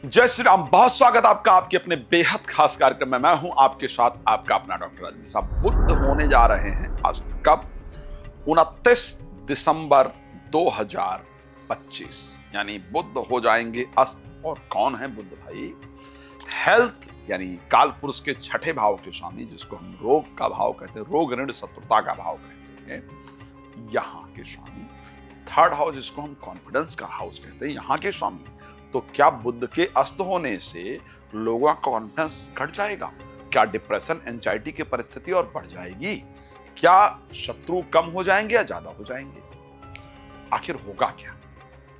जय श्री राम। बहुत स्वागत आपका आपके अपने बेहद खास कार्यक्रम में। मैं हूं आपके साथ आपका अपना डॉक्टर राजेंद्र साहब। बुध होने जा रहे हैं अस्त कब? 29 दिसंबर 2025 यानी बुध हो जाएंगे अस्त। और कौन है बुध भाई? हेल्थ यानी काल पुरुष के छठे भाव के स्वामी, जिसको हम रोग का भाव कहते हैं, रोग ऋण शत्रुता का भाव कहते हैं, यहां के स्वामी। थर्ड हाउस जिसको हम कॉन्फिडेंस का हाउस कहते हैं, यहां के स्वामी। तो क्या बुध के अस्त होने से लोगों का कॉन्फिडेंस घट जाएगा? क्या डिप्रेशन एंजाइटी की परिस्थिति और बढ़ जाएगी? क्या शत्रु कम हो जाएंगे या ज्यादा हो जाएंगे? आखिर होगा क्या?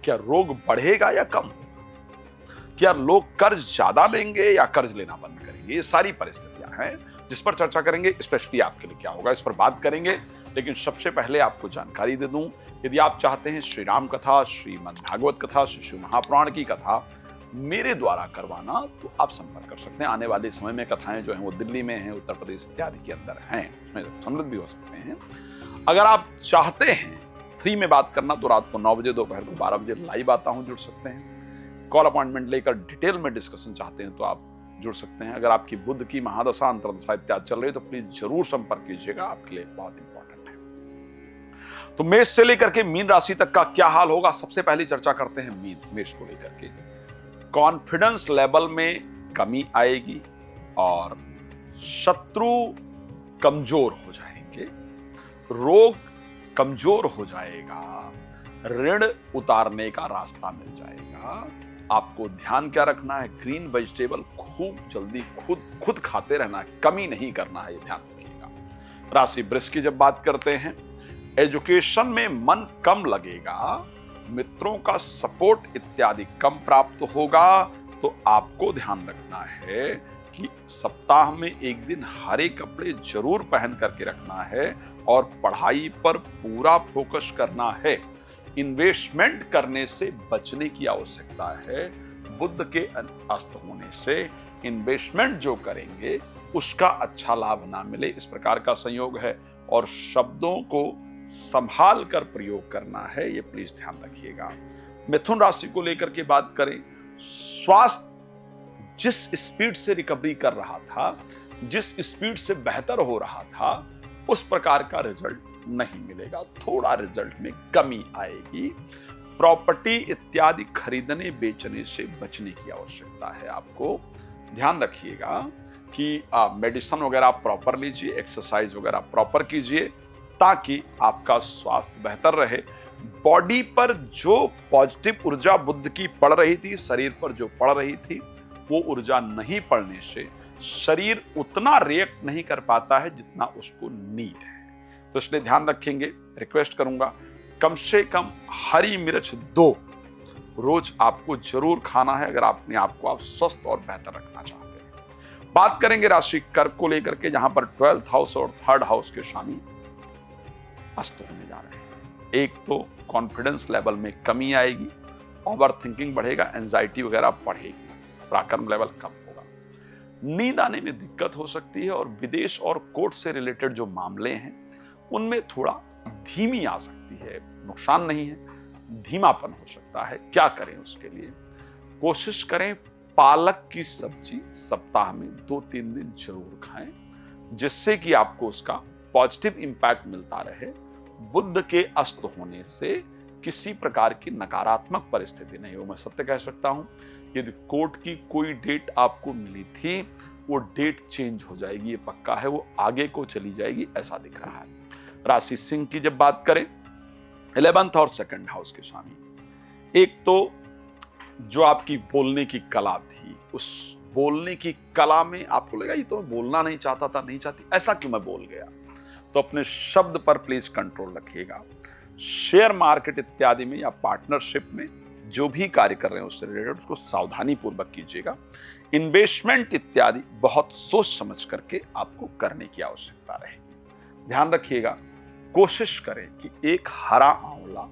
क्या रोग बढ़ेगा या कम होगा? क्या लोग कर्ज ज्यादा लेंगे या कर्ज लेना बंद करेंगे? ये सारी परिस्थितियां हैं जिस पर चर्चा करेंगे। स्पेशली आपके लिए क्या होगा, इस पर बात करेंगे। लेकिन सबसे पहले आपको जानकारी दे दूं, यदि आप चाहते हैं श्री राम कथा, श्रीमद् भागवत कथा, शिशु महापुराण की कथा मेरे द्वारा करवाना, तो आप संपर्क कर सकते हैं। आने वाले समय में कथाएं जो हैं वो दिल्ली में हैं, उत्तर प्रदेश इत्यादि के अंदर हैं, उसमें सम्मिलित भी हो सकते हैं। अगर आप चाहते हैं फ्री में बात करना, तो रात को 9 बजे, दोपहर को 12 बजे लाइव आता हूं, जुड़ सकते हैं। कॉल अपॉइंटमेंट लेकर डिटेल में डिस्कशन चाहते हैं तो आप जुड़ सकते हैं। अगर आपकी बुध की महादशा, अंतर्दशा इत्यादि चल रही है तो प्लीज जरूर संपर्क कीजिएगा, आपके लिए बहुत इंपॉर्टेंट है। तो मेष से लेकर के मीन राशि तक का क्या हाल होगा, सबसे पहले चर्चा करते हैं मेष को लेकर के। कॉन्फिडेंस लेवल में कमी आएगी और शत्रु कमजोर हो जाएंगे, रोग कमजोर हो जाएगा, ऋण उतारने का रास्ता मिल जाएगा। आपको ध्यान क्या रखना है? ग्रीन वेजिटेबल खूब जल्दी खुद खाते रहना है, कमी नहीं करना है, ये ध्यान रखिएगा। राशि वृष की जब बात करते हैं, एजुकेशन में मन कम लगेगा, मित्रों का सपोर्ट इत्यादि कम प्राप्त होगा। तो आपको ध्यान रखना है कि सप्ताह में एक दिन हरे कपड़े जरूर पहन करके रखना है और पढ़ाई पर पूरा फोकस करना है। इन्वेस्टमेंट करने से बचने की आवश्यकता है। बुध के अस्त होने से इन्वेस्टमेंट जो करेंगे उसका अच्छा लाभ ना मिले, इस प्रकार का संयोग है। और शब्दों को संभाल कर प्रयोग करना है, ये प्लीज ध्यान रखिएगा। मिथुन राशि को लेकर के बात करें, स्वास्थ्य जिस स्पीड से रिकवरी कर रहा था, जिस स्पीड से बेहतर हो रहा था, उस प्रकार का रिजल्ट नहीं मिलेगा, थोड़ा रिजल्ट में कमी आएगी। प्रॉपर्टी इत्यादि खरीदने बेचने से बचने की आवश्यकता है। आपको ध्यान रखिएगा कि मेडिसिन वगैरह प्रॉपर लीजिए, एक्सरसाइज वगैरह प्रॉपर कीजिए, ताकि आपका स्वास्थ्य बेहतर रहे। बॉडी पर जो पॉजिटिव ऊर्जा बुध की पड़ रही थी, शरीर पर जो पड़ रही थी, वो ऊर्जा नहीं पड़ने से शरीर उतना रिएक्ट नहीं कर पाता है जितना उसको नीड है। तो इसलिए ध्यान रखेंगे। रिक्वेस्ट करूंगा कम से कम हरी मिर्च 2 रोज आपको जरूर खाना है, अगर अपने आप को आप स्वस्थ और बेहतर रखना चाहते हैं। बात करेंगे राशि कर्क को लेकर के, जहां पर 12th हाउस और 3rd हाउस के स्वामी अस्त होने जा रहे हैं। एक तो कॉन्फिडेंस लेवल में कमी आएगी, ओवर थिंकिंग बढ़ेगा, एंजाइटी वगैरह बढ़ेगी, पराक्रम लेवल कम होगा, नींद आने में दिक्कत हो सकती है, और विदेश और कोर्ट से रिलेटेड जो मामले हैं उनमें थोड़ा धीमी आ सकती है। नुकसान नहीं है, धीमापन हो सकता है। क्या करें उसके लिए? कोशिश करें पालक की सब्जी सप्ताह में 2-3 दिन जरूर खाएं, जिससे कि आपको उसका पॉजिटिव इंपैक्ट मिलता रहे। बुध के अस्त होने से किसी प्रकार की नकारात्मक परिस्थिति नहीं हो। मैं सत्य कह सकता हूं, यदि कोर्ट की कोई डेट आपको मिली थी, वो डेट चेंज हो जाएगी, ये पक्का है, वो आगे को चली जाएगी, ऐसा दिख रहा है। राशि सिंह की जब बात करें, 11th और 2nd हाउस के स्वामी, एक तो जो आपकी बोलने की कला थी, उस बोलने की कला में आपको लगा ये तो मैं बोलना नहीं चाहता था, नहीं चाहती, ऐसा क्यों मैं बोल गया, तो अपने शब्द पर प्लीज कंट्रोल रखिएगा। शेयर मार्केट इत्यादि में या पार्टनरशिप में जो भी कार्य कर रहे हैं उससे रिलेटेड उसको सावधानी पूर्वक कीजिएगा। इन्वेस्टमेंट इत्यादि बहुत सोच समझ करके आपको करने की आवश्यकता रहेगी। ध्यान रखिएगा, कोशिश करें कि एक हरा आंवला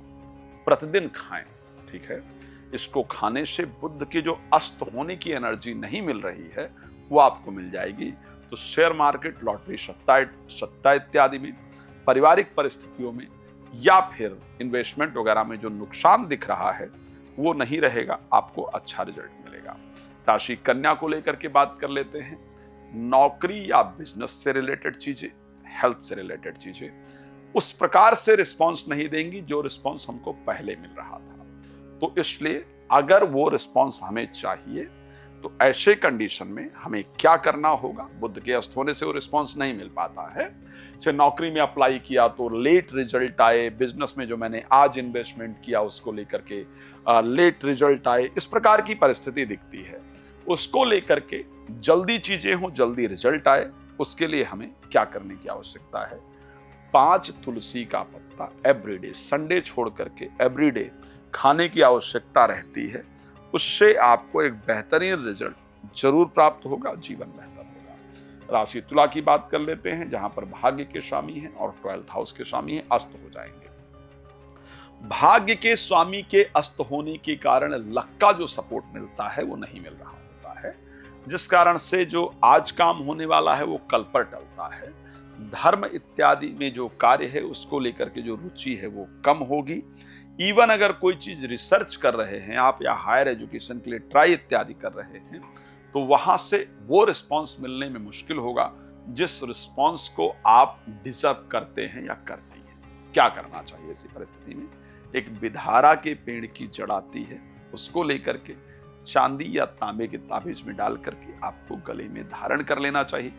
प्रतिदिन खाएं, ठीक है? इसको खाने से बुध की जो अस्त होने की एनर्जी नहीं मिल रही है वो आपको मिल जाएगी। तो शेयर मार्केट, लॉटरी, सट्टा इत्यादि में, पारिवारिक परिस्थितियों में, या फिर इन्वेस्टमेंट वगैरह में जो नुकसान दिख रहा है वो नहीं रहेगा, आपको अच्छा रिजल्ट मिलेगा। राशि कन्या को लेकर के बात कर लेते हैं। नौकरी या बिजनेस से रिलेटेड चीजें, हेल्थ से रिलेटेड चीजें उस प्रकार से रिस्पांस नहीं देंगी जो रिस्पांस हमको पहले मिल रहा था। तो इसलिए अगर वो रिस्पांस हमें चाहिए तो ऐसे कंडीशन में हमें क्या करना होगा? बुध के अस्त होने से वो रिस्पांस नहीं मिल पाता है। जैसे नौकरी में अप्लाई किया तो लेट रिजल्ट आए, बिजनेस में जो मैंने आज इन्वेस्टमेंट किया उसको लेकर के लेट रिजल्ट आए, इस प्रकार की परिस्थिति दिखती है। उसको लेकर के जल्दी चीजें हो, जल्दी रिजल्ट आए, उसके लिए हमें क्या करने की आवश्यकता है? 5 तुलसी का पत्ता एवरीडे, संडे छोड़ करके एवरीडे खाने की आवश्यकता रहती है। उससे आपको एक बेहतरीन रिजल्ट जरूर प्राप्त होगा, जीवन बेहतर होगा। राशि तुला की बात कर लेते हैं, जहां पर भाग्य के स्वामी हैं और 12th हाउस के स्वामी हैं, अस्त हो जाएंगे। भाग्य के स्वामी के अस्त होने के कारण लक का जो सपोर्ट मिलता है वो नहीं मिल रहा होता है, जिस कारण से जो आज काम होने वाला है वो कल पर टलता है। धर्म इत्यादि में जो कार्य है उसको लेकर के जो रुचि है वो कम होगी। इवन अगर कोई चीज रिसर्च कर रहे हैं आप या हायर एजुकेशन के लिए ट्राई इत्यादि कर रहे हैं तो वहां से वो रिस्पांस मिलने में मुश्किल होगा जिस रिस्पांस को आप डिजर्व करते हैं या करती हैं। क्या करना चाहिए ऐसी परिस्थिति में? एक विधारा के पेड़ की जड़ आती है, उसको लेकर के चांदी या तांबे के ताबीज में डाल करके आपको गले में धारण कर लेना चाहिए।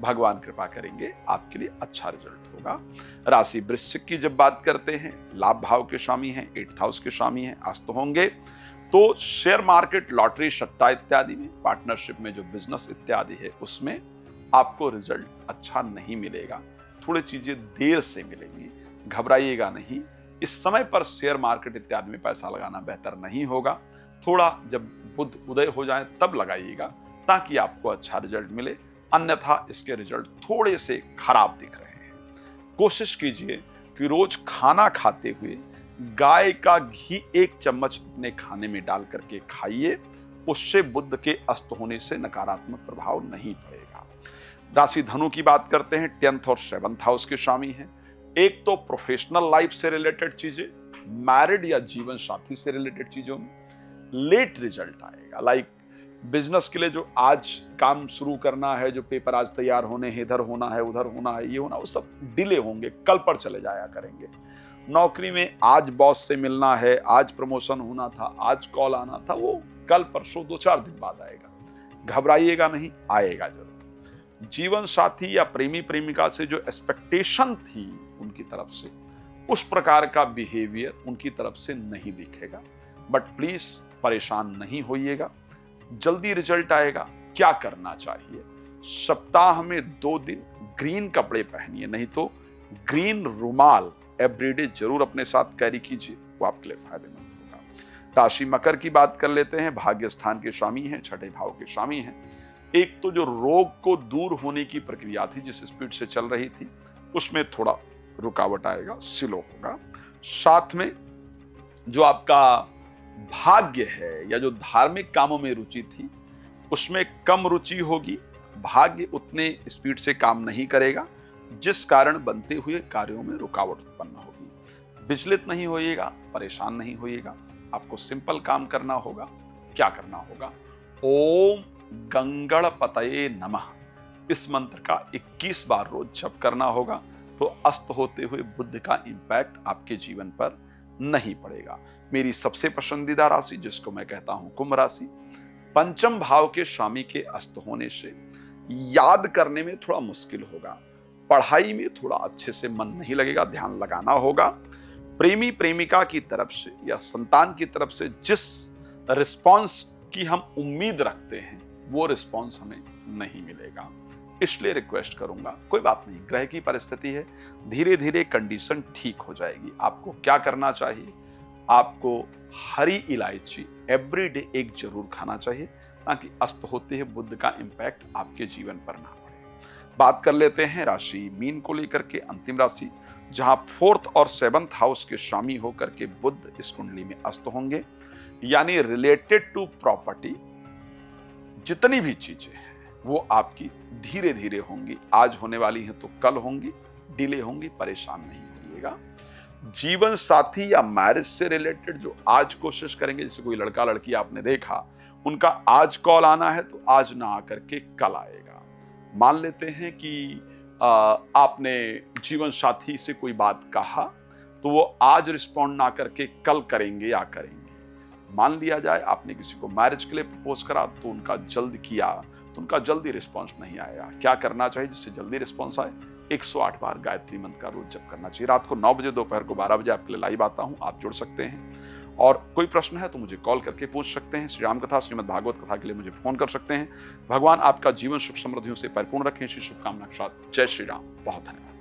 भगवान कृपा करेंगे, आपके लिए अच्छा रिजल्ट होगा। राशि वृश्चिक की जब बात करते हैं, लाभ भाव के स्वामी हैं, 8th हाउस के स्वामी हैं, अस्त होंगे। तो शेयर मार्केट, लॉटरी, सट्टा इत्यादि में, पार्टनरशिप में जो बिजनेस इत्यादि है उसमें आपको रिजल्ट अच्छा नहीं मिलेगा, थोड़ी चीजें देर से मिलेंगी। घबराइएगा नहीं, इस समय पर शेयर मार्केट इत्यादि में पैसा लगाना बेहतर नहीं होगा। थोड़ा जब बुध उदय हो जाए तब लगाइएगा ताकि आपको अच्छा रिजल्ट मिले, अन्यथा इसके रिजल्ट थोड़े से खराब दिख रहे हैं। कोशिश कीजिए कि रोज खाना खाते हुए गाय का घी 1 चम्मच अपने खाने में डाल करके खाइए, उससे बुध के अस्त होने से नकारात्मक प्रभाव नहीं पड़ेगा। राशि धनु की बात करते हैं, 10th और 7th हाउस के स्वामी हैं। एक तो प्रोफेशनल लाइफ से रिलेटेड चीजें, मैरिड या जीवन साथी से रिलेटेड चीजों में लेट रिजल्ट आएगा। लाइक बिजनेस के लिए जो आज काम शुरू करना है, जो पेपर आज तैयार होने हैं, इधर होना है, उधर होना है, ये होना, वो सब डिले होंगे, कल पर चले जाया करेंगे। नौकरी में आज बॉस से मिलना है, आज प्रमोशन होना था, आज कॉल आना था, वो कल परसों 2-4 दिन बाद आएगा। घबराइएगा नहीं, आएगा जरूर। जीवन साथी या प्रेमी प्रेमिका से जो एक्सपेक्टेशन थी उनकी तरफ से, उस प्रकार का बिहेवियर उनकी तरफ से नहीं दिखेगा। बट प्लीज परेशान नहीं होइएगा, जल्दी रिजल्ट आएगा। क्या करना चाहिए? सप्ताह में 2 दिन ग्रीन कपड़े पहनिए, नहीं तो ग्रीन रुमाल एवरीडे जरूर अपने साथ कैरी कीजिए, वो आपके लिए फायदेमंद होगा। राशि मकर की बात कर लेते हैं, भाग्य स्थान के स्वामी हैं, 6ठे भाव के स्वामी हैं। एक तो जो रोग को दूर होने की प्रक्रिया थी, जिस स्पीड से चल रही थी, उसमें थोड़ा रुकावट आएगा, स्लो होगा। साथ में जो आपका भाग्य है या जो धार्मिक कामों में रुचि थी उसमें कम रुचि होगी, भाग्य उतने स्पीड से काम नहीं करेगा, जिस कारण बनते हुए कार्यों में रुकावट उत्पन्न होगी। विचलित नहीं होइएगा, परेशान नहीं होइएगा, आपको सिंपल काम करना होगा। क्या करना होगा? ओम गंगणपतये नमः, इस मंत्र का 21 बार रोज जप करना होगा, तो अस्त होते हुए बुध का इंपैक्ट आपके जीवन पर नहीं पड़ेगा। मेरी सबसे पसंदीदा राशि, जिसको मैं कहता हूं कुंभ राशि, 5म भाव के स्वामी के अस्त होने से याद करने में थोड़ा मुश्किल होगा, पढ़ाई में थोड़ा अच्छे से मन नहीं लगेगा, ध्यान लगाना होगा। प्रेमी प्रेमिका की तरफ से या संतान की तरफ से जिस रिस्पांस की हम उम्मीद रखते हैं वो रिस्पांस हमें नहीं मिलेगा, इसलिए रिक्वेस्ट करूंगा, कोई बात नहीं, ग्रह की परिस्थिति है, धीरे धीरे कंडीशन ठीक हो जाएगी। आपको क्या करना चाहिए? आपको हरी इलायची एवरीडे 1 जरूर खाना चाहिए, ताकि अस्त होते हैं बुध का इंपैक्ट आपके जीवन पर ना पड़े। बात कर लेते हैं राशि मीन को लेकर के, अंतिम राशि, जहां 4th और 7th हाउस के स्वामी होकर के बुध इस कुंडली में अस्त होंगे। यानी रिलेटेड टू प्रॉपर्टी जितनी भी चीजें हैं वो आपकी धीरे धीरे होंगी, आज होने वाली हैं तो कल होंगी, डिले होंगी, परेशान नहीं होइएगा। जीवन साथी या मैरिज से रिलेटेड जो आज कोशिश करेंगे, जैसे कोई लड़का लड़की आपने देखा, उनका आज कॉल आना है तो आज ना आकर के कल आएगा। मान लेते हैं कि आपने जीवन साथी से कोई बात कहा तो वो आज रिस्पॉन्ड ना करके कल करेंगे या करेंगे। मान लिया जाए आपने किसी को मैरिज के लिए प्रपोज करा तो उनका जल्द किया तो उनका जल्दी रिस्पॉन्स नहीं आया। क्या करना चाहिए जिससे जल्दी रिस्पॉन्स आए? 108 बार गायत्री मंत्र का रोज जप करना चाहिए। रात को 9 बजे, दोपहर को 12 बजे आपके लिए लाइव आता हूं, आप जुड़ सकते हैं। और कोई प्रश्न है तो मुझे कॉल करके पूछ सकते हैं। श्री राम कथा, श्रीमद् भागवत कथा के लिए मुझे फोन कर सकते हैं। भगवान आपका जीवन सुख समृद्धियों से परिपूर्ण रखें। श्री शुभकामना के साथ जय श्री राम। बहुत धन्यवाद।